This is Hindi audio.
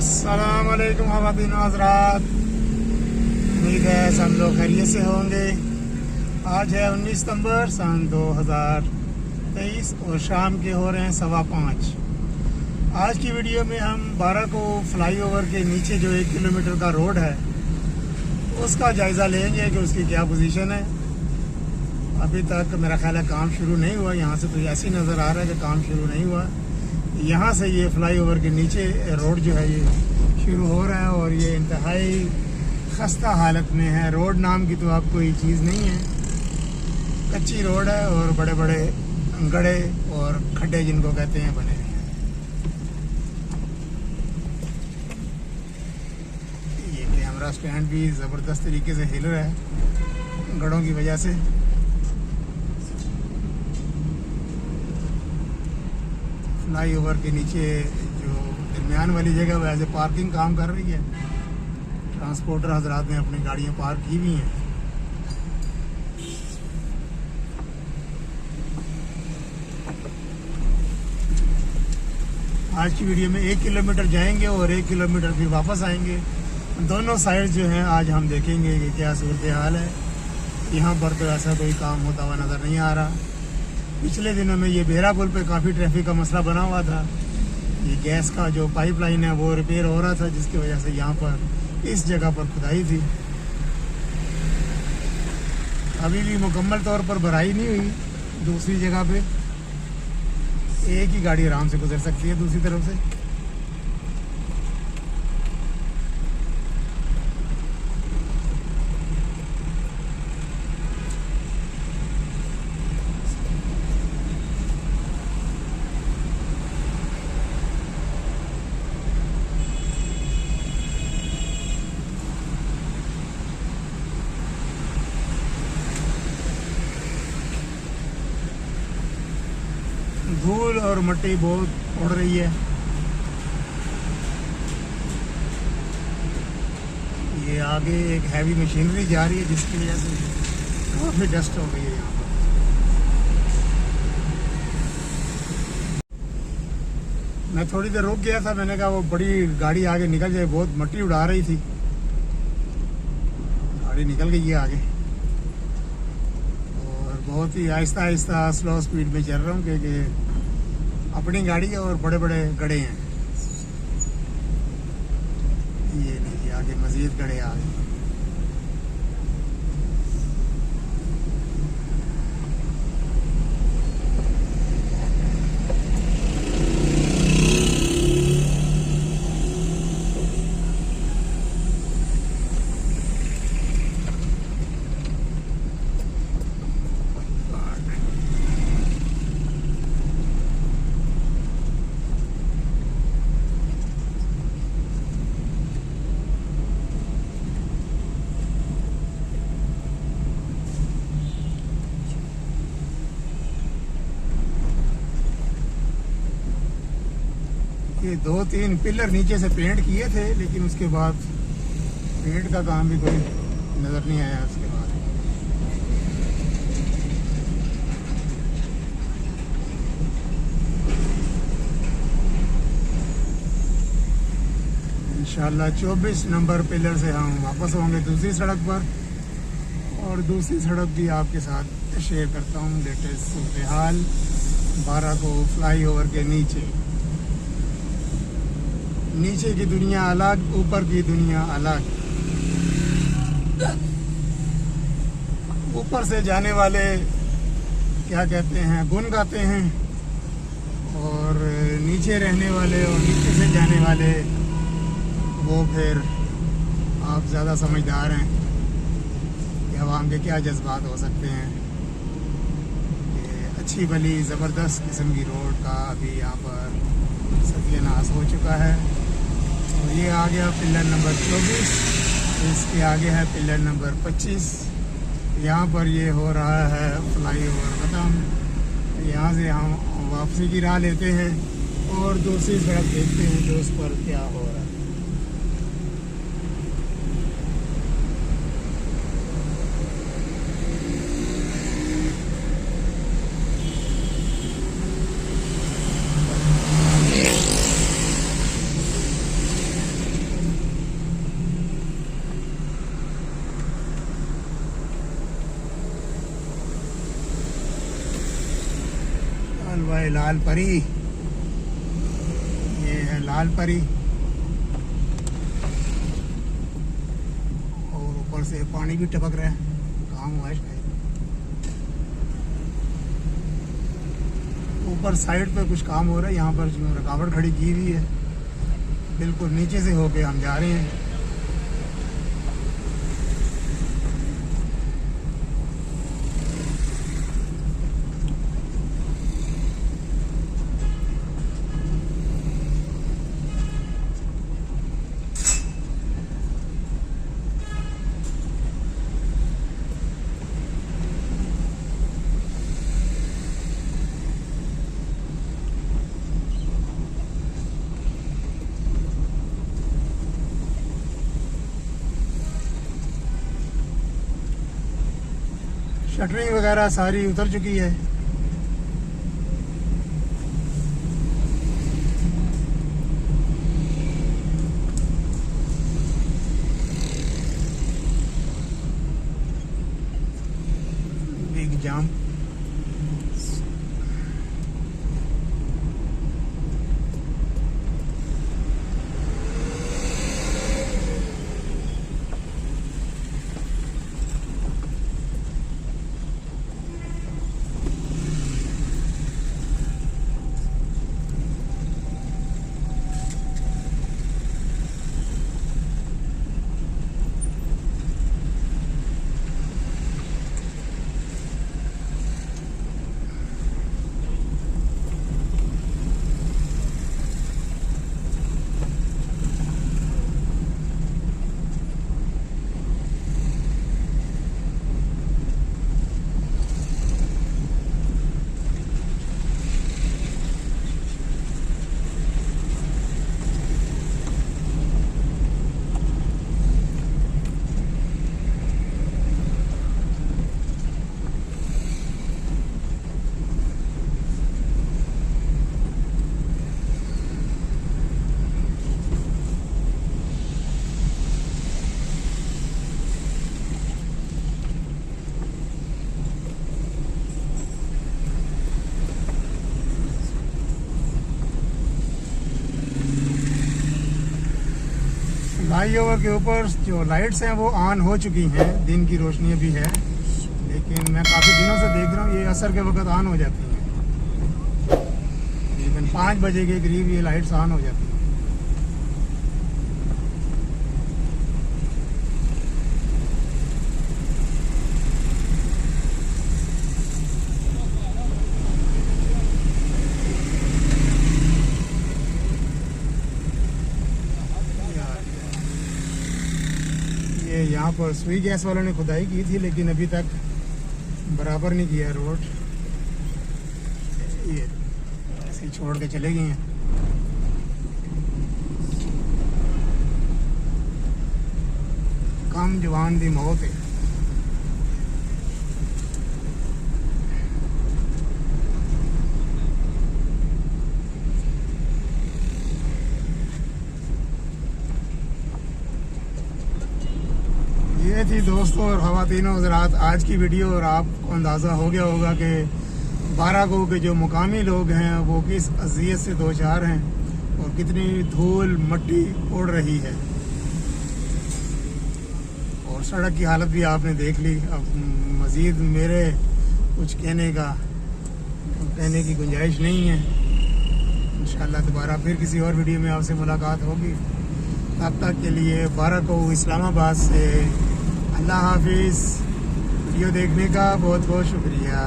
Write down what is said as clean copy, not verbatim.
अस्सलाम वालेकुम ख़वातीन व हज़रात, उम्मीद है सब लोग खैरियत से होंगे। आज है 19 सितंबर सन 2023 और शाम के हो रहे हैं 5:15। आज की वीडियो में हम 12 को फ्लाईओवर के नीचे जो 1 किलोमीटर का रोड है उसका जायज़ा लेंगे कि उसकी क्या पोजीशन है। अभी तक मेरा ख्याल है काम शुरू नहीं हुआ। यहाँ से तो ऐसी नज़र आ रहा है कि काम शुरू नहीं हुआ। यहाँ से ये फ्लाईओवर के नीचे रोड जो है ये शुरू हो रहा है और ये इंतहाई खस्ता हालत में है। रोड नाम की तो अब कोई चीज़ नहीं है, कच्ची रोड है और बड़े बड़े गड्ढे और खड्डे जिनको कहते हैं बने हुए हैं। ये कैमरा स्टैंड भी ज़बरदस्त तरीके से हिल रहा है गड्ढों की वजह से। फ्लाईओवर के नीचे जो दरमियान वाली जगह वो एज ए पार्किंग काम कर रही है। ट्रांसपोर्टर हजरात ने अपनी गाड़ियां पार्क की हुई हैं। आज की वीडियो में 1 किलोमीटर जाएंगे और 1 किलोमीटर फिर वापस आएंगे। दोनों साइड जो हैं आज हम देखेंगे कि क्या सूरत हाल है। यहाँ पर तो ऐसा कोई काम होता हुआ नज़र नहीं आ रहा। पिछले दिनों में ये बेहरा पुल पे काफ़ी ट्रैफिक का मसला बना हुआ था। ये गैस का जो पाइपलाइन है वो रिपेयर हो रहा था, जिसकी वजह से यहाँ पर इस जगह पर खुदाई थी। अभी भी मुकम्मल तौर पर भराई नहीं हुई। दूसरी जगह पे एक ही गाड़ी आराम से गुजर सकती है दूसरी तरफ से। धूल और मिट्टी बहुत उड़ रही है। ये आगे एक हैवी मशीनरी जा रही है जिसकी वजह से काफ़ी डस्ट हो गई है यहाँ पर। मैं थोड़ी देर रुक गया था, मैंने कहा वो बड़ी गाड़ी आगे निकल जाए, बहुत मिट्टी उड़ा रही थी। गाड़ी निकल गई है आगे और बहुत ही आहिस्ता आहिस्ता स्लो स्पीड में चल रहा हूँ क्योंकि अपनी गाड़ी है और बड़े बड़े गड्ढे हैं। ये नहीं, आगे मजीद गड्ढे आ गए। ये 2-3 पिलर नीचे से पेंट किए थे, लेकिन उसके बाद पेंट का काम भी कोई नज़र नहीं आया। उसके बाद इंशाल्लाह 24 नंबर पिलर से हम वापस होंगे दूसरी सड़क पर और दूसरी सड़क भी आपके साथ शेयर करता हूँ। लेटेस्ट सूरत हाल 12 को फ्लाईओवर के नीचे की दुनिया अलग, ऊपर की दुनिया अलग। ऊपर से जाने वाले क्या कहते हैं, गुन गाते हैं, और नीचे रहने वाले और नीचे से जाने वाले वो फिर आप ज़्यादा समझदार हैं कि अवाम के क्या जज्बात हो सकते हैं। ये अच्छी भली ज़बरदस्त किस्म की रोड का अभी यहाँ पर सत्यानाश हो चुका है। और ये आ गया पिलर नंबर 24, इसके आगे है पिलर नंबर 25। यहाँ पर ये हो रहा है फ्लाईओवर ख़त्म। यहाँ से हम वापसी की राह लेते हैं और दूसरी सड़क देखते हैं जो उस पर क्या हो रहा है। हुआ है लाल परी। ये है लाल परी और ऊपर से पानी भी टपक रहा है, काम हुआ है शायद। ऊपर साइड पे कुछ काम हो रहा है, यहाँ पर रुकावट खड़ी की हुई है, बिल्कुल नीचे से होके हम जा रहे हैं। शटरिंग वगैरह सारी उतर चुकी है। बिग जाम। फ्लाईओवर के ऊपर जो लाइट्स हैं वो ऑन हो चुकी हैं, दिन की रोशनी भी है, लेकिन मैं काफ़ी दिनों से देख रहा हूँ ये असर के वक्त ऑन हो जाती हैं। तकरीबन 5 बजे के करीब ये लाइट्स ऑन हो जाती हैं। यहाँ पर सुई गैस वालों ने खुदाई की थी, लेकिन अभी तक बराबर नहीं किया रोड, ये ऐसे ही छोड़ के चले गए हैं। कम जवान दी मौत है। ये थी दोस्तों और ख़वातीन हज़रात आज की वीडियो, और आपको अंदाज़ा हो गया होगा कि बाराको के जो मुकामी लोग हैं वो किस अज़ियत से दो चार हैं और कितनी धूल मट्टी उड़ रही है, और सड़क की हालत भी आपने देख ली। अब मज़ीद मेरे कुछ कहने की गुंजाइश नहीं है। इंशाअल्लाह दोबारा फिर किसी और वीडियो में आपसे मुलाकात होगी। तब तक के लिए बाराको इस्लामाबाद से अल्लाह हाफिज़। वीडियो देखने का बहुत बहुत शुक्रिया।